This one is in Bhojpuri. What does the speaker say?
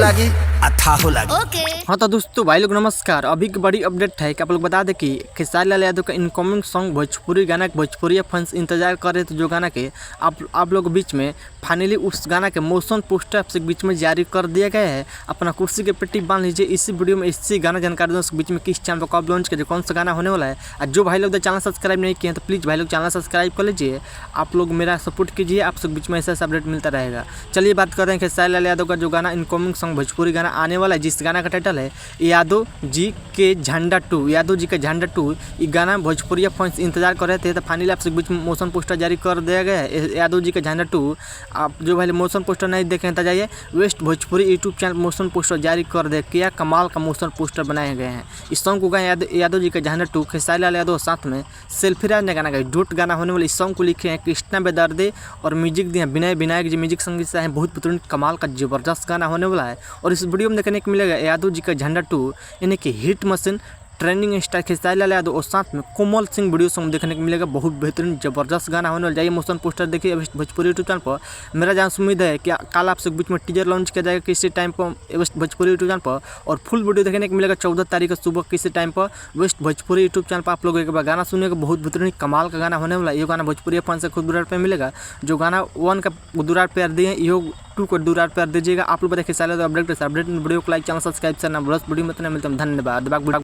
लागी अथाहो लागी। हाँ तो दोस्तों भाई लोग नमस्कार। अभी की बड़ी अपडेट है कि आप लोग बता दें कि खेसारी लाल यादव का इनकमिंग सॉन्ग भोजपुरी गाना के भोजपुरी फैंस इंतजार कर रहे थे, जो गाना के आप लोग बीच में फाइनली उस गाना के मोशन पोस्टर आपसे बीच में जारी कर दिया गया है। अपना कुर्सी के पेटी बांध लीजिए, इसी वीडियो में इसी गाना जानकारी दो बीच में किस चैनल पर कब लॉन्च कीजिए, कौन सा गाना होने वाला है। और जो भाई लोग चैनल सब्सक्राइब नहीं किए तो प्लीज़ भाई लोग चैनल सब्सक्राइब कर लीजिए। आप लोग मेरा सपोर्ट कीजिए, आप सब बीच में ऐसा अपडेट मिलता रहेगा। चलिए बात करते हैं खेसारी लाल यादव का जो गाना इनकमिंग सॉन्ग भोजपुरी गाना आने वाला है, जिस गाना का टाइटल है यादव जी के झंडा 2। यादव जी के झंडा 2 ये गाना भोजपुरी फैंस इंतजार कर रहे थे, तो फाइनली आपसे बीच में मोशन पोस्टर जारी कर दिया गया है। यादव जी के झंडा 2 आप जो भाई मोशन पोस्टर नहीं देखें तो जाइए west Bhojpuri YouTube channel motion poster जारी कर दे। क्या कमाल का मोशन पोस्टर बनाए गए हैं। इस सॉन्ग को गाए यादव जी के झंडा 2 खेसारी लाल यादव साथ में सेल्फी राज ने गाना गाया। डोट गाना होने वाले इस सॉन्ग को लिखे हैं कृष्णा बेदर्दे और म्यूजिक दिए विनय विनायक जी म्यूजिक संगीत से हैं। बहुत बेहतरीन कमाल का जबरदस्त गाना होने वाला है। और इस वीडियो में देखने को मिलेगा यादव जी का झंडा 2 यानी कि hit machine trending star Khesari Lal Yadav और साथ में कोमल सिंह वीडियो सॉन्ग देखने को मिलेगा। बहुत बेहतरीन जबरदस्त गाना होने वाला। जाइए मोशन पोस्टर देखिए भोजपुरी यूट्यूब चैनल पर। मेरा जहाँ उम्मीद है कि कल आपसे बीच में टीजर लॉन्च किया जाएगा किसी टाइम पर वेस्ट भोजपुरी यूट्यूब चैनल पर, और फुल वीडियो देखने को मिलेगा 14 तारीख को सुबह किसी टाइम पर वेस्ट भोजपुरी यूट्यूब चैनल पर। आप लोग एक बार गाना सुनिएगा, बहुत बेहतरीन कमाल का गाना होने वाला। ये गाना भोजपुरी फैन से खुद दुरार पे मिलेगा। जो गाना 1 का दुरार प्यार दिए, ये 2 को दुरार प्यार दीजिएगा। आप लोग देखिए सारे अपडेट वीडियो को लाइक चैनल सब्सक्राइब करना। बस वीडियो में इतना मिलता है, धन्यवाद।